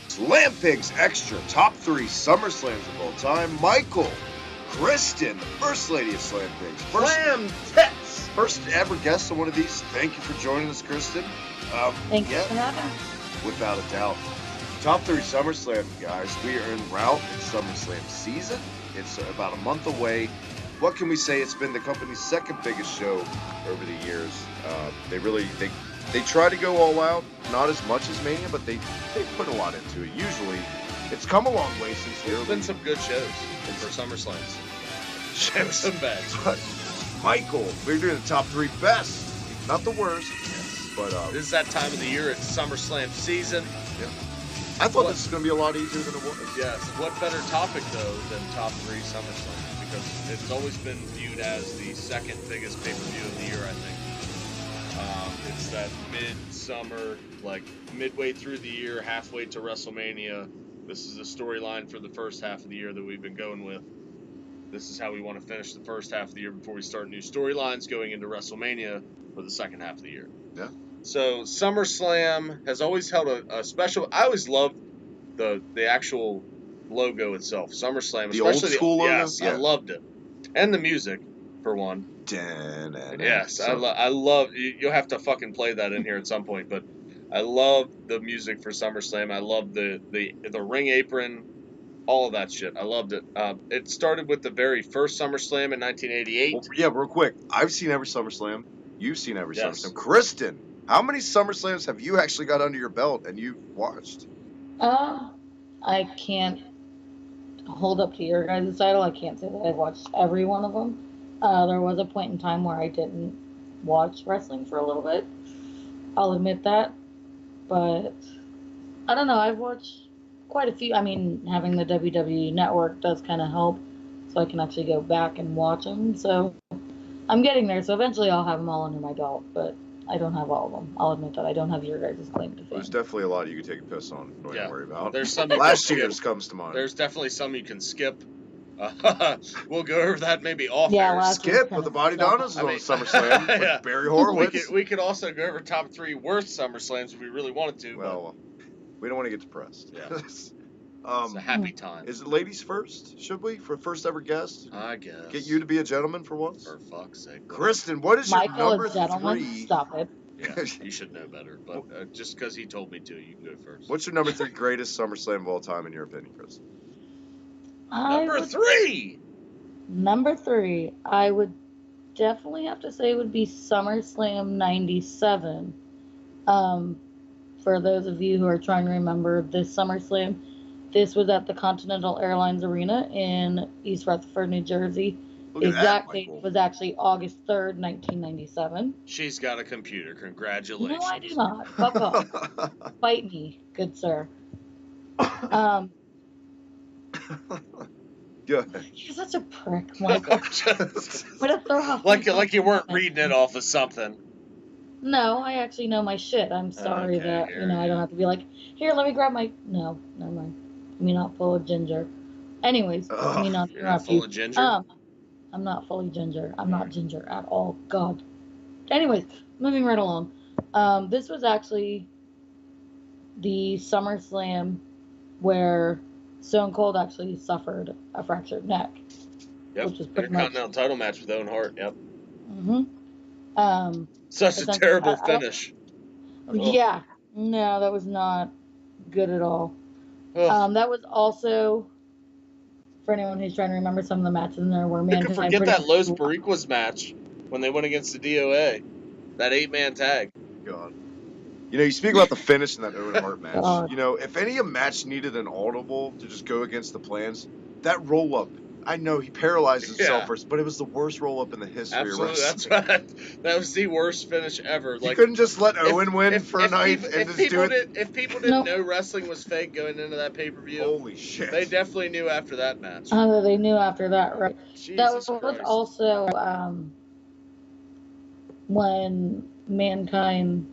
Slam Pigs Extra Top 3 SummerSlams of all time. Michael, Kristin, the First Lady of Slam Pigs. First ever guest on one of these. Thank you for joining us, Kristin. Thank you for having me. Without a doubt. Top 3 SummerSlam, guys. We are en route in SummerSlam season. It's about a month away. What can we say? It's been the company's second biggest show over the years. They try to go all out, not as much as Mania, but they put a lot into it. Usually, it's come a long way since there's been some good shows for SummerSlams. Some bad. But Michael, we're doing the top 3 best, not the worst. Yes. But this is that time of the year. It's SummerSlam season. Yeah. I thought this was going to be a lot easier than it was. Yes. What better topic though than top 3 SummerSlams? Because it's always been viewed as the second biggest pay-per-view of the year, I think. It's that mid-summer, like midway through the year, halfway to WrestleMania. This is the storyline for the first half of the year that we've been going with. This is how we want to finish the first half of the year before we start new storylines going into WrestleMania for the second half of the year. Yeah. So SummerSlam has always held a special. I always loved the actual logo itself, SummerSlam, the old school logo. Yes, yeah. I loved it, and the music for one. Yes, I love. You'll have to fucking play that in here at some point, but I love the music for SummerSlam. I love the ring apron, all of that shit. I loved it. It started with the very first SummerSlam in 1988. Well, yeah, real quick. I've seen every SummerSlam. You've seen every SummerSlam. Kristin, how many SummerSlams have you actually got under your belt and you've watched? I can't hold up to your guys' title. I can't say that I've watched every one of them. There was a point in time where I didn't watch wrestling for a little bit. I'll admit that. But I don't know. I've watched quite a few. I mean, having the WWE Network does kind of help, so I can actually go back and watch them. So I'm getting there. So eventually I'll have them all under my belt, but I don't have all of them. I'll admit that. I don't have your guys' claim to fame. There's definitely a lot you could take a piss on. Don't even worry about. There's some last year's comes to mind. There's definitely some you can skip. We'll go over that maybe off air. Skip with the Body Donnas on SummerSlam with Barry Horowitz. We could also go over top 3 worst SummerSlams if we really wanted to. Well, we don't want to get depressed. Yeah. It's a happy time. Is it ladies first? Should we? For first ever guest? I guess. Get you to be a gentleman for once? For fuck's sake. Kristin, what is your number 3? Stop it. Yeah, you should know better. But just because he told me to, you can go first. What's your number 3 greatest SummerSlam of all time in your opinion, Kristin? Number 3, I would definitely have to say would be SummerSlam 97. For those of you who are trying to remember this SummerSlam, this was at the Continental Airlines Arena in East Rutherford, New Jersey. The exact date was actually August 3rd, 1997. She's got a computer. Congratulations. No, I do not. Fuck off. Fight me, good sir. Good. You're such a prick, Michael. like you weren't reading it off of something. No, I actually know my shit. I'm sorry that I don't have to be like, here, let me grab my. No, never mind. Me not full of ginger. Anyways, me not. You're not full of ginger. I'm not fully ginger. I'm not ginger at all. God. Anyways, moving right along. This was actually the SummerSlam where Stone Cold actually suffered a fractured neck. Yep. Which was pretty Intercontinental title match with Owen Hart. Yep. Mm-hmm. Such a terrible finish. Yeah. No, that was not good at all. That was also, for anyone who's trying to remember some of the matches in there, where you can forget that Los Boriquas match when they went against the DOA. That 8-man tag. God. You speak about the finish in that Owen Hart match. If any match needed an audible to just go against the plans, that roll-up I know he paralyzed himself Yeah. first, but it was the worst roll up in the history Absolutely, of that's wrestling. right. That was the worst finish ever. You Like, couldn't just let Owen win for a night people, and just do it. if people didn't Nope. know wrestling was fake going into that pay-per-view, Holy shit! they definitely knew after that match. They knew after that, right? Jesus That was Christ. also when Mankind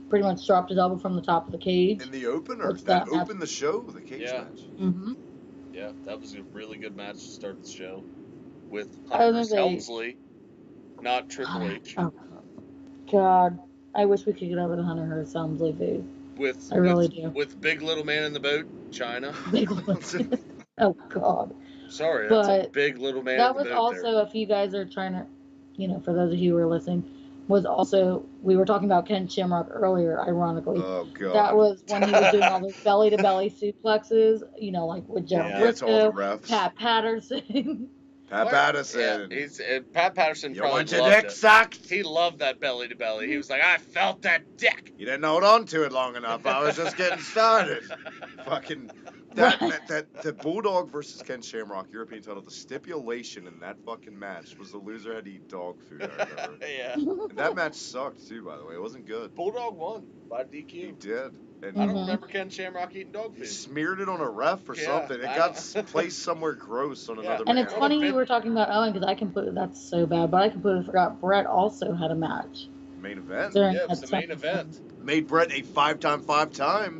pretty much dropped his elbow from the top of the cage. In the opener, Which that that match- opened the show, the cage Yeah. match. Mm-hmm. Yeah, that was a really good match to start the show with I Hunter think they- Helmsley, not Triple H. Oh, God. I wish we could get over the Hunter Hearst Helmsley phase. With I really do. With Big Little Man in the Boat, China. Big Oh, God. Sorry, that's a But Big Little Man that in the was Boat also, there. if you guys are trying to, for those of you who are listening, was also, we were talking about Ken Shamrock earlier, ironically. Oh god. That was when he was doing all those belly-to-belly suplexes, like with Gerald Yeah. Gets all the Briscoe, refs. Pat Patterson. Pat Patterson. Yeah, Pat Patterson You probably want your loved dick it. sucked? He loved that belly to belly. He was like, I felt that dick. You didn't hold on to it long enough. I was just getting started. Fucking that the Bulldog versus Ken Shamrock European title. The stipulation in that fucking match was the loser had to eat dog food. I remember. Yeah. And that match sucked too, by the way. It wasn't good. Bulldog won by DQ. He did. And I don't remember Ken Shamrock eating dog he food. smeared it on a ref or Yeah, something. It I got don't- placed somewhere gross on another And man. it's funny you were talking about Owen, because that's so bad, but I completely forgot Brett also had a match. Main event. during Yeah, it was that the main SummerSlam. event. Made Brett a five-time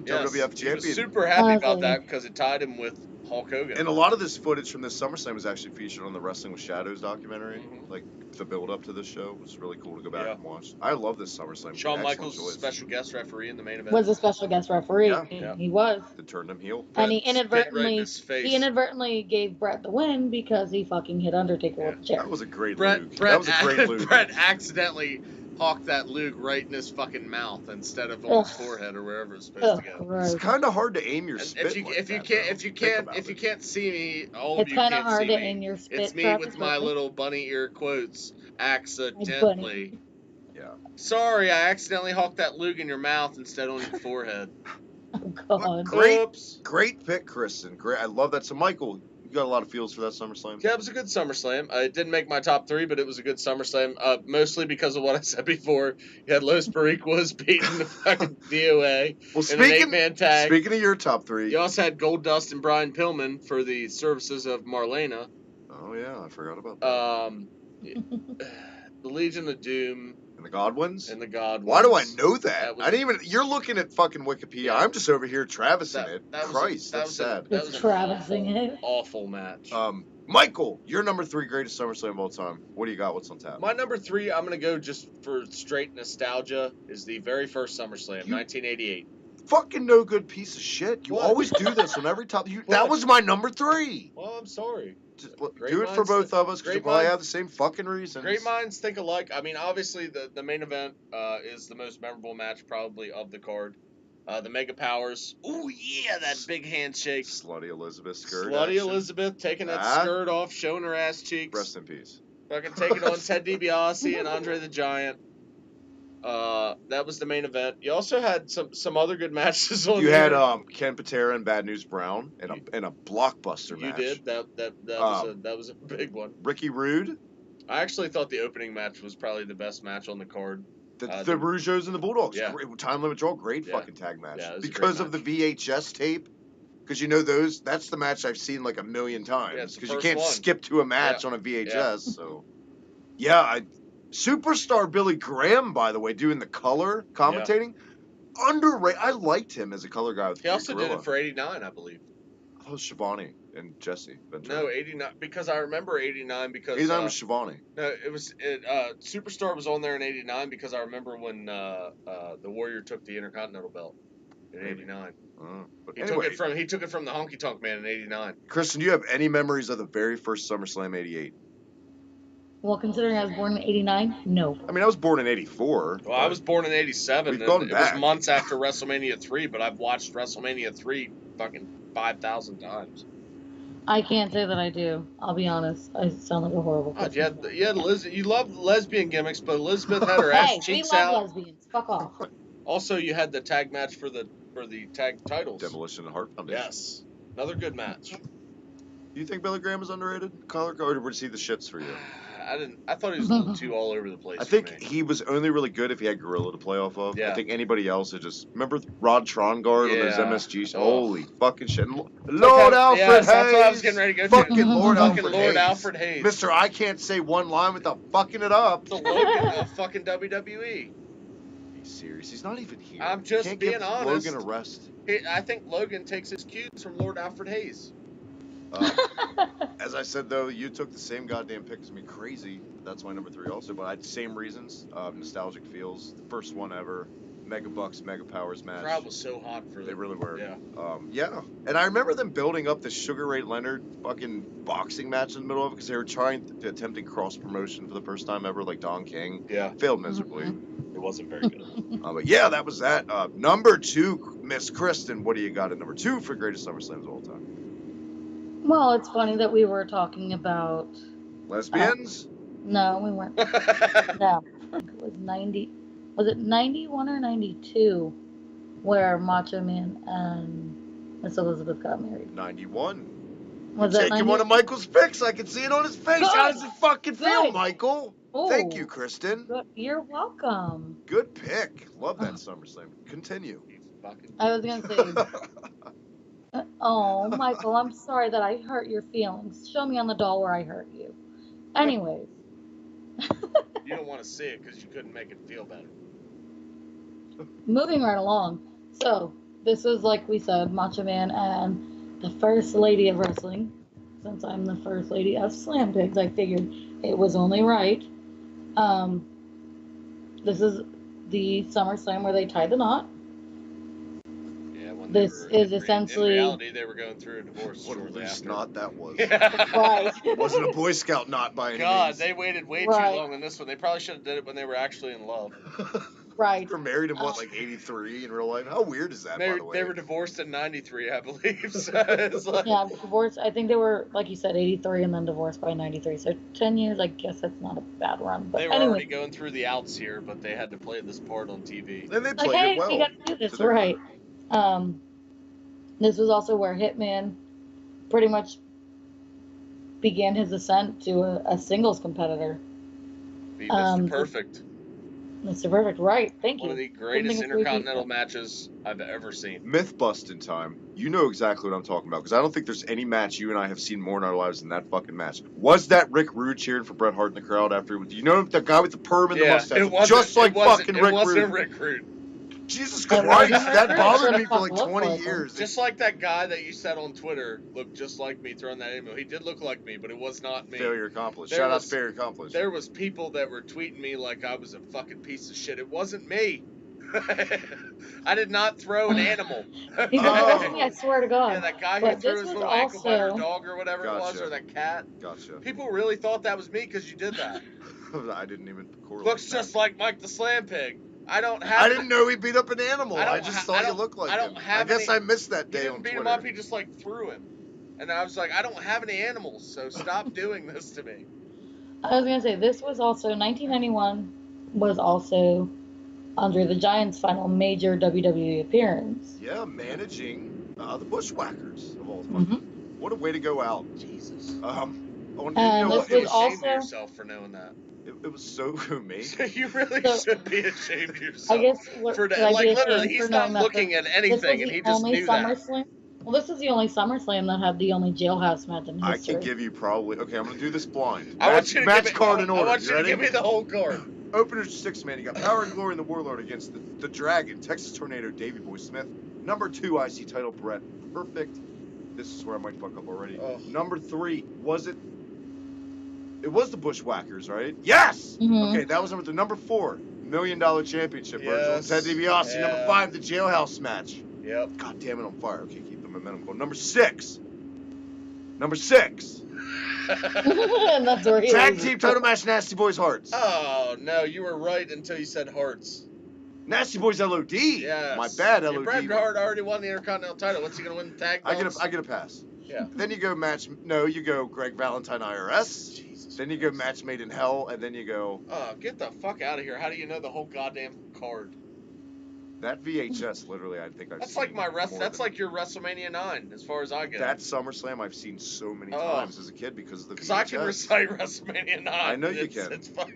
Yes, WWF he was champion. super happy about Honestly. that because it tied him with Hulk Hogan. And a lot of this footage from this SummerSlam was actually featured on the Wrestling with Shadows documentary. Mhm. Like, the build-up to this show was really cool to go back Yeah. and watch. I love this SummerSlam. Shawn Excellent Michaels choice. special guest referee in the main event. Was a special guest referee. Yeah. He was. That turned him heel. And he Brett spit right in inadvertently his face. gave Brett the win because he fucking hit Undertaker with a chair. That was a great Brett, Luke. Brett, That was a great Luke. Brett accidentally hawked that Luke right in his fucking mouth instead of on his Ugh. forehead or wherever it's supposed to go. Gross. It's kind of hard to aim your And spit if you can't see me, all of It's you kind of can't hard see to me. aim your spit. It's me Travis, with my really. little bunny ear quotes. Accidentally. bunny. Yeah. Sorry, I accidentally hawked that Luke in your mouth instead on your forehead. Oh, God. Great. Oops. Great pick, Kristin. Great. I love that. So, Michael, you got a lot of feels for that SummerSlam? Yeah, it was a good SummerSlam. It didn't make my top 3, but it was a good SummerSlam. Mostly because of what I said before. You had Los Boriquas beating the fucking DOA Well, in an 8-man tag. Speaking of your top 3. You also had Gold Dust and Brian Pillman for the services of Marlena. Oh, yeah. I forgot about that. The Legion of Doom And the Godwins? and the Godwins. Why do I know that? That was- I didn't even. You're looking at fucking Wikipedia. Yeah. I'm just over here Travising it. that was Christ, that that's was a- sad. that It's was an Travising it. awful match. Michael, your number 3 greatest SummerSlam of all time. What do you got? What's on tap? My number 3, I'm going to go just for straight nostalgia, is the very first SummerSlam, 1988. Fucking no good piece of shit. You What? always do this on every top. What? That was my number 3. Well, I'm sorry. Just, Great do it for minds both think- of us because you great probably minds- have the same fucking reasons. Great minds think alike. I mean, obviously, the main event is the most memorable match probably of the card. The Mega Powers. Ooh, yeah, that big handshake. Slutty Elizabeth skirt. Slutty action. Elizabeth taking that Ah. skirt off, showing her ass cheeks. Rest in peace. Fucking taking on Ted DiBiase and Andre the Giant. That was the main event. You also had some other good matches on You there. had Ken Patera and Bad News Brown in a blockbuster You match. did. That was a big one. Ricky Rude, I actually thought the opening match was probably the best match on the card. the the- Rougeaus and the Bulldogs. Yeah. Great, time limit draw, great Yeah. fucking tag match. Yeah, it was a because great of the VHS tape. Because you know that's the match I've seen like a million Yeah, times. it's the Because you first can't one. skip to a match Yeah. on a VHS. So, yeah, Superstar Billy Graham, by the way, doing the color commentating. Underrated. I liked him as a color guy with He also did Gorilla. it for 89, I believe. I thought it was Shivani and Jesse Ventura. No, 89, because I remember 89 because 89 was Shivani. no, Superstar was on there in 89 because I remember when the Warrior took the Intercontinental belt in Maybe. 89. But He anyway, took it from the Honky Tonk Man in 89. Kristin, do you have any memories of the very first SummerSlam '88? Well, considering I was born in 89, no. I mean, I was born in '84. Well, I was born in 87 We've and gone it back. was months after WrestleMania 3, but I've watched WrestleMania 3 fucking 5,000 times. I can't say that I do. I'll be honest. I sound like a horrible God, person. you had you love lesbian gimmicks, but Elizabeth had her ass Hey, we cheeks love out. lesbians. Fuck off. Also, you had the tag match for the tag titles. Demolition and Heart Foundation. Yes, another good match. You think Billy Graham is underrated? Color code, or was he the shits for you? I thought he was a little too all over the place. I for think me. he was only really good if he had Gorilla to play off of. Yeah. I think anybody else would just remember Rod Trongard on those Yeah. MSGs. Oh. Holy fucking shit! Lord Like Alfred yes, Hayes. that's what I was getting ready to go to. Fucking Lord Fucking Alfred Lord Hayes. Alfred Hayes. Mister, I can't say one line without fucking it up. The Logan of fucking WWE. He's serious. He's not even here. I'm just Can't being give honest. Logan a rest. I think Logan takes his cues from Lord Alfred Hayes. As I said, though, you took the same goddamn pick as me. Crazy. That's my number 3 also. But I had the same reasons. Nostalgic feels. The first one ever. Mega Bucks, Mega Powers match. The crowd was so hot for them. They really were. Yeah. Yeah. And I remember them building up the Sugar Ray Leonard fucking boxing match in the middle of it because they were attempting cross promotion for the first time ever, like Don King. Yeah. Failed miserably. It wasn't very good. But yeah, that was that. Number 2, Miss Kristin. What do you got at number 2 for greatest SummerSlams of all time? Well, it's funny that we were talking about. Lesbians? No, we weren't. No. It was 90. Was it 91 or 92 where Macho Man and Miss Elizabeth got married? 91. Was that Taking 90? one of Michael's picks. I can see it on his face. Good. How does it fucking feel, Good. Michael? Oh, Thank you, Kristin. good. You're welcome. Good pick. Love that SummerSlam. Continue. I was going to say, oh, Michael, I'm sorry that I hurt your feelings. Show me on the doll where I hurt you. Anyways. You don't want to see it because you couldn't make it feel better. Moving right along. So, this was, like we said, Macho Man and the first lady of wrestling. Since I'm the first lady of Slam Pigs, I figured it was only right. This is the SummerSlam where they tied the knot. Yeah, when This is in essentially... reality, they were going through a divorce What a shortly loose after. knot that was. Right. It wasn't a Boy Scout knot by any God, means. they waited way Right. too long on this one. They probably should have did it when they were actually in love. Right. They were married in, what, like 83 in real life? How weird is that, by the way? They were divorced in 93, I believe. So it's like, Yeah, divorced. I think they were, like you said, 83 and then divorced by 93. So 10 years, I guess that's not a bad run. But they were anyway. already going through the outs here, but they had to play this part on TV. And they Like, played hey, it well. we got to do this, to their right? This was also where Hitman pretty much began his ascent to a singles competitor. Beat Mr. Perfect. Mr. Perfect, right? Thank you. One of the greatest intercontinental matches I've ever seen. Myth busting time. You know exactly what I'm talking about because I don't think there's any match you and I have seen more in our lives than that fucking match. Was that Rick Rude cheering for Bret Hart in the crowd after? You know the guy with the perm and the mustache, just like fucking Rick Rude. It wasn't Rick Rude. Jesus Christ, that bothered me for like 20 years. Just like that guy that you said on Twitter looked just like me, throwing that email. He did look like me, but it was not me. Failure accomplished. Shout out to failure accomplished. There was people that were tweeting me like I was a fucking piece of shit. It wasn't me. I did not throw an animal. He's like, I swear to God. Yeah, that guy But who threw his little ankle biter dog or whatever it was, or that cat. Gotcha. People really thought that was me because you did that. I didn't even correlate. Looks just like Mike the Slam Pig. I didn't know he beat up an animal. I just thought you looked like him. I guess I missed that day on Twitter. He didn't beat him up, he just like threw him. And I was like, I don't have any animals, so stop doing this to me. I was going to say, this was also, 1991 was also Andre the Giant's final major WWE appearance. Yeah, managing the Bushwhackers of all time. What a way to go out. Jesus. And this was also... yourself for knowing that. It was so me. You really should be ashamed of yourself. I guess for that. Like literally, he's not looking at anything, and he just knew that. Well, this is the only SummerSlam that had the only jailhouse match in history. I can give you probably. Okay, I'm gonna do this blind. I want you to match card in order. I want you to give me the whole card. Opener 6-man. You got Power and Glory and the Warlord against the Dragon, Texas Tornado, Davey Boy Smith. Number 2 IC title, Bret Perfect. This is where I might fuck up already. Oh. Number 3 was it? It was the Bushwhackers, right? Yes! Okay, that was number 3. Number 4, $1 Million Championship. Yes. Ted DiBiase. Yeah. Number 5, the Jailhouse match. Yep. God damn it, on fire. Okay, keep the momentum going. Number 6. Number 6. And that's where he Tag team title match, Nasty Boys Hearts. Oh, no, you were right until you said Hearts. Nasty Boys LOD. Yes. My bad, LOD. Bret Hart already won the Intercontinental title. What's he going to win the tag belts? I get a pass. Yeah. Then you go you go Greg Valentine IRS. Jesus. Then you go match made in hell, and then you go... Oh, get the fuck out of here. How do you know the whole goddamn card? That VHS, literally, I think I've That's seen like my That's than- like your WrestleMania 9, as far as I go. That SummerSlam I've seen so many times as a kid because of the VHS. Because I can recite WrestleMania 9. I know you can. It's fun.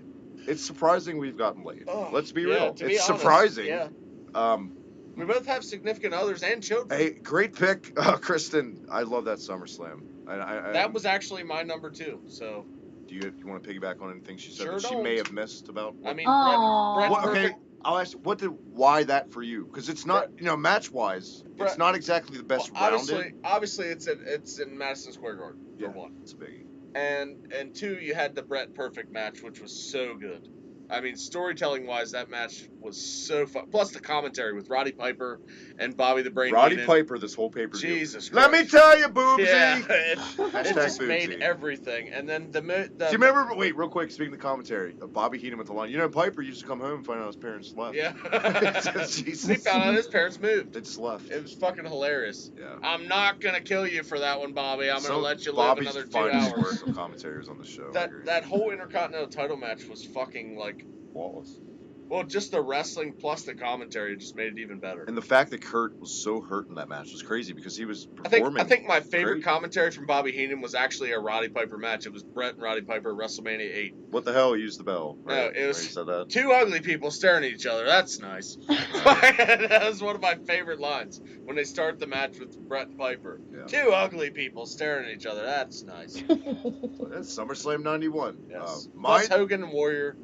It's surprising we've gotten laid. Oh, Let's be yeah, real. to be It's honest, surprising. Yeah. We both have significant others and children. Hey, great pick, Kristin. I love that SummerSlam. That was actually my number 2. So. Do you want to piggyback on anything she said Sure that she don't. may have missed about? I mean, Aw. Brett okay, Perfect. I'll ask you, why that for you? Because it's not, match-wise, it's not exactly the best rounded. Obviously, it's in Madison Square Garden, for one. It's a biggie. And 2, you had the Brett Perfect match, which was so good. I mean, storytelling-wise, that match was so fun. Plus the commentary with Roddy Piper and Bobby the Brain Heenan. Piper, this whole pay-per-view. Jesus Christ. Let me tell you, Boobsy! Yeah, it just Boobsy. made everything. And then the Do you remember, wait, real quick, speaking of commentary, Bobby Heenan with the line, Piper used to come home and find out his parents left. Yeah. Jesus. He found out his parents moved. They just left. It was fucking hilarious. Yeah. I'm not going to kill you for that one, Bobby. I'm going to let you Bobby's live another 2 finest hours. work of commentators on the show. That whole Intercontinental title match was fucking, like, flawless. Well, just the wrestling plus the commentary just made it even better. And the fact that Kurt was so hurt in that match was crazy because he was performing. I think my favorite commentary from Bobby Heenan was actually a Roddy Piper match. It was Brett and Roddy Piper, WrestleMania 8. What the hell? He used the bell. Right? No, it was he said that. 2 ugly people staring at each other. That's nice. That was one of my favorite lines when they start the match with Brett and Piper. Yeah. 2 ugly people staring at each other. That's nice. That's SummerSlam 91. Yes. Plus Hogan and Warrior.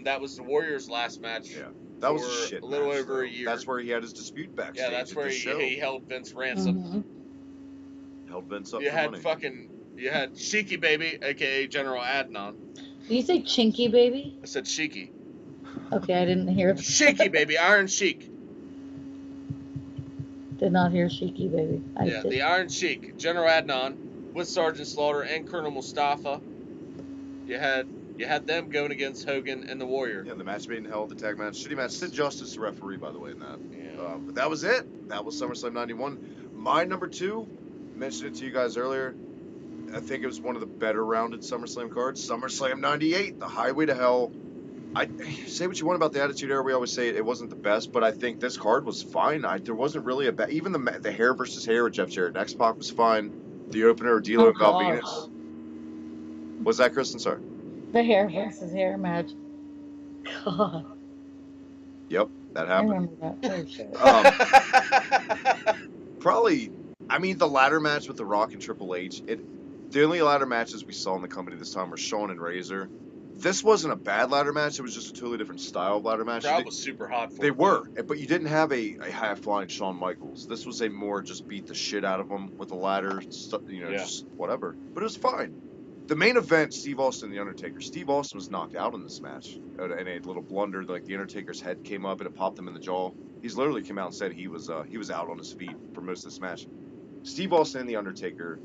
That was the Warrior's last match. Yeah. That was a shit a little match, over a year. That's where he had his dispute backstage. Yeah, that's where he held Vince ransom. Held Vince up you for had money. You had Sheiky Baby, a.k.a. General Adnan. Did you say Chinky Baby? I said Sheiky. Okay, I didn't hear. Sheiky Baby, Iron Sheik. Did not hear Sheiky Baby. The Iron Sheik, General Adnan, with Sergeant Slaughter and Colonel Mustafa. You had them going against Hogan and the Warrior. Yeah, the match made in hell, the tag match, shitty match. Sid Justice, the referee, by the way, in that. Yeah. But that was it. That was SummerSlam 91. My number 2, mentioned it to you guys earlier. I think it was one of the better rounded SummerSlam cards. SummerSlam 98, the Highway to Hell. I say what you want about the Attitude Era. We always say it wasn't the best, but I think this card was fine. There wasn't really even the hair versus hair with Jeff Jarrett and X-Pac was fine. The opener, D'Lo and Val Venus. Was that Kristin? Sorry. The hair versus hair match. God. Yep, that happened. I remember that. Oh, shit. Probably, I mean, the ladder match with The Rock and Triple H. The only ladder matches we saw in the company this time were Shawn and Razor. This wasn't a bad ladder match. It was just a totally different style of ladder match. The crowd was super hot for it. They were, but you didn't have a high-flying Shawn Michaels. This was a more just beat the shit out of them with a ladder, just whatever. But it was fine. The main event, Steve Austin and The Undertaker. Steve Austin was knocked out in this match. In a little blunder, like the Undertaker's head came up and it popped him in the jaw. He's literally came out and said he was out on his feet for most of this match. Steve Austin and The Undertaker,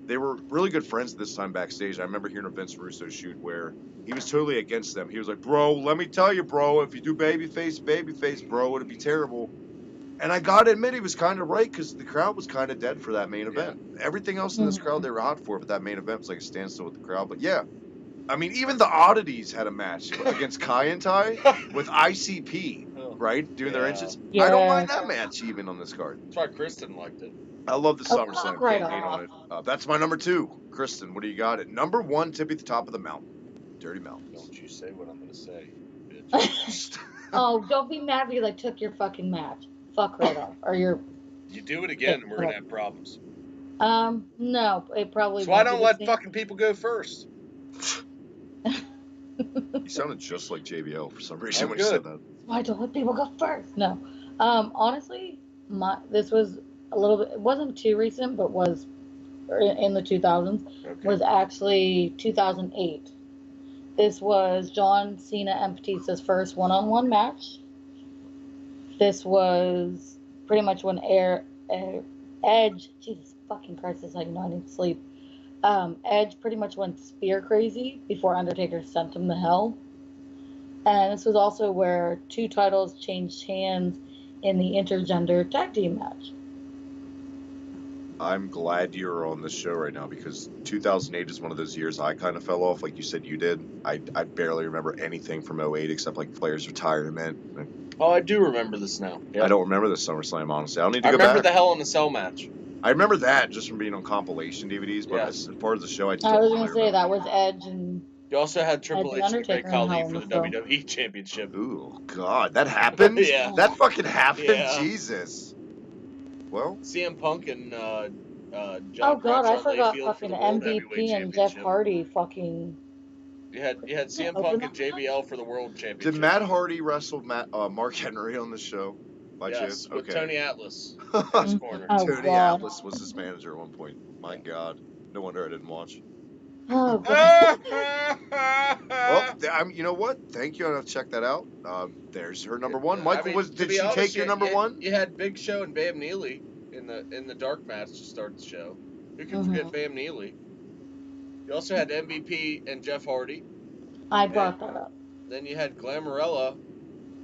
they were really good friends at this time backstage. I remember hearing a Vince Russo shoot where he was totally against them. He was like, bro, let me tell you, bro, if you do babyface, bro, it'd be terrible. And I gotta admit, he was kind of right because the crowd was kind of dead for that main event. Yeah. Everything else in this crowd they were hot for, but that main event was like a standstill with the crowd. But yeah, I mean, even the Oddities had a match against Kai and Tai with ICP, right? Doing their entrance. Yeah. I don't mind that match even on this card. That's why Kristin liked it. I love the SummerSlam campaign on it. That's my number 2. Kristin, what do you got? At number 1, Tippy at the top of the mountain. Dirty Mountain. Don't you say what I'm going to say, bitch. Oh, don't be mad because I took your fucking match. Fuck right off. Or your... You do it again and we're going to have problems. No, it probably... So I don't let fucking people go first. You sounded just like JBL for some reason when you said that. Why don't let people go first? No. Honestly, this was a little bit... It wasn't too recent, but was in the 2000s. Okay. Was actually 2008. This was John Cena and Batista's first one-on-one match. This was pretty much when Edge, Jesus fucking Christ, I need to sleep. Edge pretty much went spear crazy before Undertaker sent him to hell. And this was also where 2 titles changed hands in the intergender tag team match. I'm glad you're on this show right now because 2008 is one of those years I kind of fell off, like you said you did. I barely remember anything from '08 except like players' retirement. Oh, I do remember this now. Yep. I don't remember the SummerSlam, honestly. I'll need to I go remember back. the Hell in a Cell match. I remember that just from being on compilation DVDs, but Yes. as far as the show, I I don't was really gonna say remember. that was Edge and You also had Triple the H and Undertaker Great in Hell Khali in for a the Cell. WWE Championship. Ooh, God, that happened? Yeah. That fucking happened? Yeah. Jesus. Well, CM Punk and Oh John God, I Bradshaw forgot Layfield for fucking the World Heavyweight MVP and Jeff Championship. Hardy fucking. You had CM Open Punk and up that? JBL for the World did Championship. Matt Hardy wrestle Mark Henry on the show? By Yes, chance? with Okay. Tony Atlas in his corner. Oh, Tony God. Atlas was his manager at one point. My God. No wonder I didn't watch. Oh God. Well, you know what? Thank you. I'll have to check that out. There's her number one. Michael, did she take your number one? You had Big Show and Bam Neely in the dark match to start the show. Who can forget Bam Neely? You also had MVP and Jeff Hardy. I brought that up. Then you had Glamorella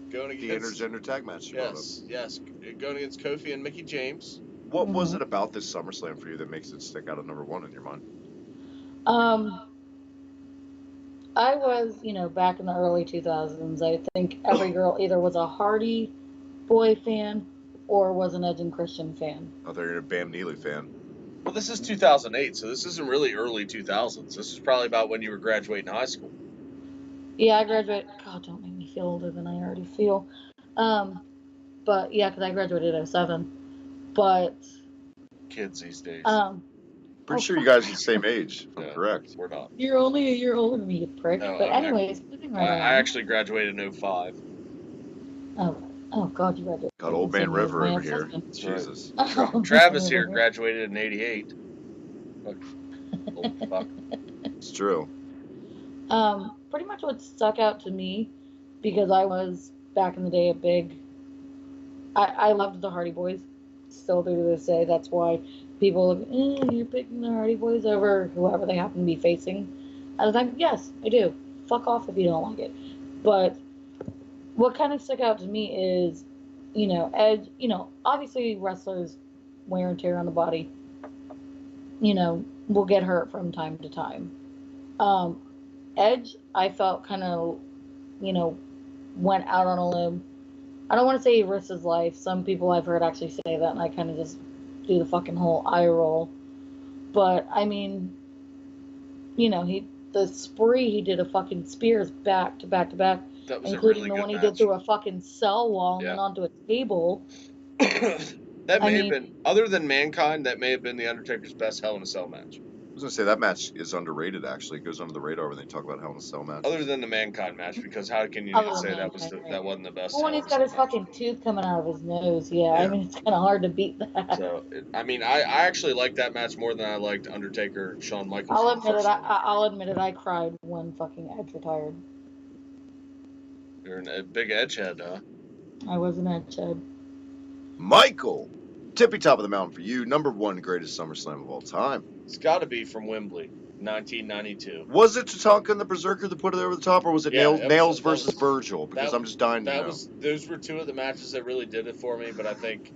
going against the intergender tag match. Yes, going against Kofi and Mickie James. What was it about this SummerSlam for you that makes it stick out at number one in your mind? I was, back in the early 2000s, I think every girl either was a Hardy Boy fan or was an Edge and Christian fan. Oh, they're a Bam Neely fan. Well, this is 2008, so this isn't really early 2000s. This is probably about when you were graduating high school. Yeah, I graduated. God, don't make me feel older than I already feel. But yeah, because I graduated in 07. But kids these days. Pretty sure you guys are the same age. If I'm correct. We're not. You're only a year older than me, you prick. No, but anyways, moving right on. I actually graduated in 05. Oh God, you graduated. Got Old Man River over here. Jesus. Travis here graduated in 88. Old fuck. It's true. Pretty much what stuck out to me, because I was back in the day a big. I loved the Hardy Boys, still do to this day. That's why people look, you're picking the Hardy Boys over whoever they happen to be facing. I was like, yes, I do. Fuck off if you don't like it. But what kind of stuck out to me is, Edge, obviously wrestlers wear and tear on the body, will get hurt from time to time. Edge, I felt kind of, went out on a limb. I don't want to say he risked his life. Some people I've heard actually say that, and I kind of just do the fucking whole eye roll. But, I mean, the spree he did of fucking spears back to back to back, including the one he did through a fucking cell wall and then onto a table. That may have been, other than Mankind, that may have been the Undertaker's best Hell in a Cell match. I was going to say, that match is underrated, actually. It goes under the radar when they talk about Hell in a Cell match. Other than the Mankind match, because how can you not say that wasn't the best? Well, when he's got his fucking tooth coming out of his nose, I mean, it's kind of hard to beat that. So, I actually liked that match more than I liked Undertaker, Shawn Michaels. I'll admit it, I cried when fucking Edge retired. You're a big Edge head, huh? I was an Edge head. Michael! Tippy top of the mountain for you. Number one greatest SummerSlam of all time. It's got to be from Wembley, 1992. Was it Tatanka and the Berserker that put it over the top, or was it Nails versus Virgil? Because I'm just dying to know. Those were two of the matches that really did it for me, but I think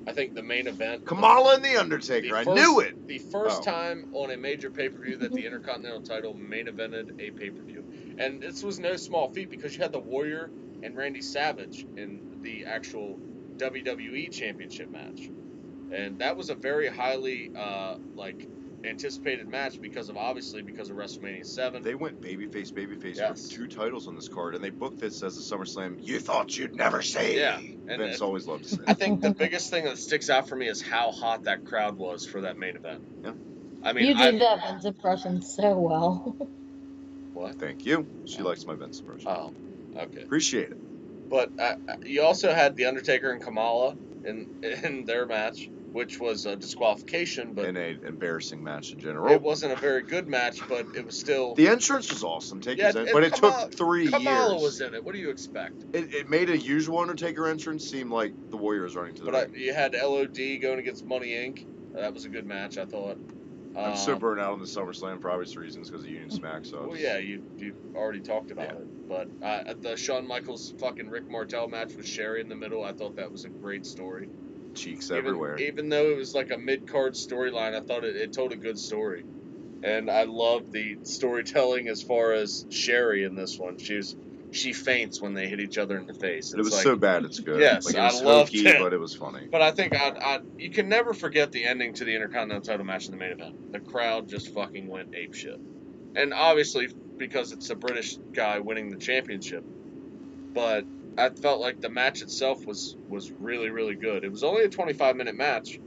the main event... Kamala and the Undertaker, I knew it! The first time on a major pay-per-view that the Intercontinental title main evented a pay-per-view. And this was no small feat, because you had the Warrior and Randy Savage in the actual WWE Championship match. And that was a very highly, anticipated match because of WrestleMania 7. They went babyface for 2 titles on this card, and they booked this as a SummerSlam you thought you'd never see. Yeah. And Vince always loved to say I think the biggest thing that sticks out for me is how hot that crowd was for that main event. Yeah. I mean, you did that Vince impression so well. What? Thank you. She likes my Vince impression. Oh, okay. Appreciate it. But you also had The Undertaker and Kamala in their match, which was a disqualification, but... And an embarrassing match in general. It wasn't a very good match, but it was still... The entrance was awesome, but it took 3 years. Kamala was in it. What do you expect? It made a usual Undertaker entrance seem like the Warriors running to the ring. You had LOD going against Money Inc. That was a good match, I thought. I'm so burnt out on the SummerSlam for obvious reasons because of Union Smack. So well, yeah, you already talked about it. But the Shawn Michaels fucking Rick Martel match with Sherry in the middle, I thought that was a great story. cheeks everywhere. Even though it was like a mid-card storyline, I thought it told a good story. And I loved the storytelling as far as Sherry in this one. She faints when they hit each other in the face. It was like, so bad, it's good. Yes, like, it was I loved hokey, it. but it was funny. But I think you can never forget the ending to the Intercontinental title match in the main event. The crowd just fucking went apeshit. And obviously, because it's a British guy winning the championship. But I felt like the match itself was really, really good. It was only a 25-minute match.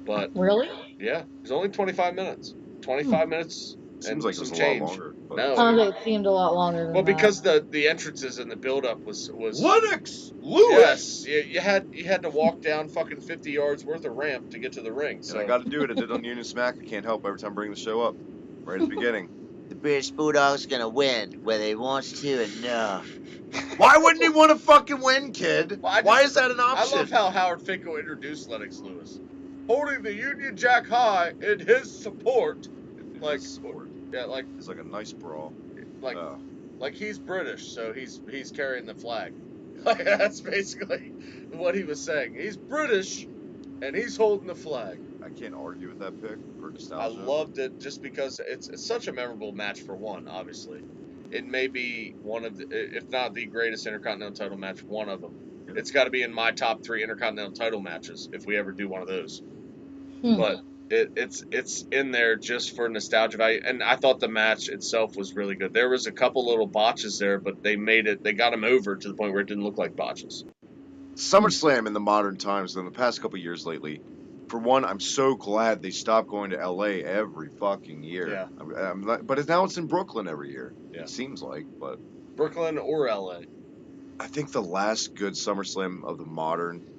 But Really? yeah, it was only 25 minutes. 25 minutes. Seems like it was some a lot change. longer. But No, Oh, it seemed a lot longer than well, that. because the entrances and the build-up was Lennox Lewis. Yes, you had to walk down fucking 50 yards worth of ramp to get to the ring. So And I got to do it. I did it on Union Smack. I can't help every time I bring the show up. Right at the beginning. The British Bulldog's gonna win, whether he wants to or no. Why wouldn't he want to fucking win, kid? Well, Why is that an option? I love how Howard Finkel introduced Lennox Lewis, holding the Union Jack high in his support. Like sport. Yeah, like it's like a nice brawl. Like he's British, so he's carrying the flag. Like that's basically what he was saying. He's British, and he's holding the flag. I can't argue with that pick for nostalgia. I loved it just because it's such a memorable match for one. Obviously, it may be one of the, if not the greatest Intercontinental title match, one of them. Yeah. It's got to be in my top 3 Intercontinental title matches if we ever do one of those. But it's in there just for nostalgia value, and I thought the match itself was really good. There was a couple little botches there, but they got them over to the point where it didn't look like botches. SummerSlam in the modern times, in the past couple years lately, for one, I'm so glad they stopped going to LA every fucking year. Yeah. But now it's in Brooklyn every year. Yeah. It seems like, but Brooklyn or LA. I think the last good SummerSlam of the modern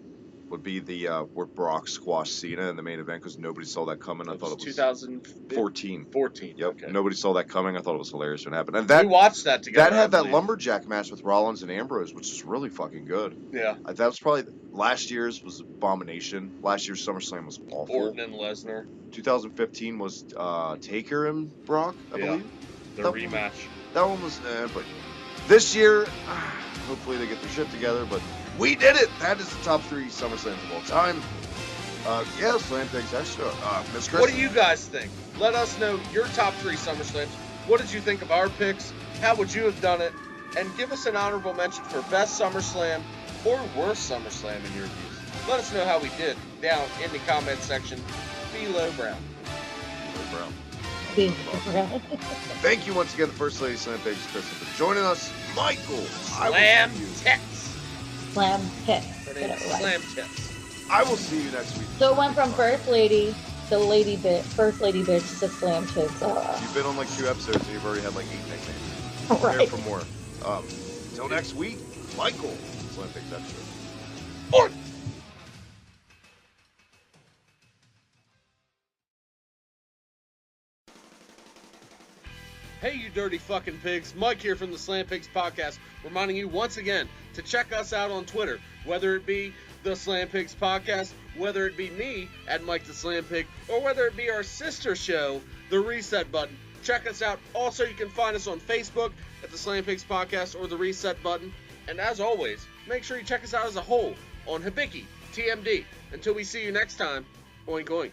would be the where Brock squashed Cena in the main event because nobody saw that coming. I thought it was 2014. 14. Yep. Okay. Nobody saw that coming. I thought it was hilarious when it happened. And that we watched that together. That had that lumberjack match with Rollins and Ambrose, which is really fucking good. Yeah. That was probably last year's was abomination. Last year's SummerSlam was awful. Orton and Lesnar. 2015 was Taker and Brock, I believe. The rematch. That one was, but this year, hopefully they get their shit together. But we did it. That is the top 3 SummerSlams of all time. Yeah, Slam Pigs Extra. Miss Kristin. What do you guys think? Let us know your top 3 SummerSlams. What did you think of our picks? How would you have done it? And give us an honorable mention for best SummerSlam or worst SummerSlam in your views. Let us know how we did down in the comment section below Brown. Thank you once again, the First Lady Slam Pigs Kristin, for joining us. Michael, Slam Tips. Slam Tips. Slam Tips. I will see you next week. So it went from First Lady to First Lady Bitch to Slam Tips. You've been on like 2 episodes and you've already had like 8 nicknames. Right. Prepare for more. Until next week, Michael, Slam Pigs Extra. On. Hey, you dirty fucking pigs. Mike here from the Slam Pigs Podcast, reminding you once again to check us out on Twitter, whether it be the Slam Pigs Podcast, whether it be me at Mike the Slam Pig, or whether it be our sister show, The Reset Button. Check us out. Also, you can find us on Facebook at the Slam Pigs Podcast or The Reset Button. And as always, make sure you check us out as a whole on Hibiki, TMD. Until we see you next time, oink oink.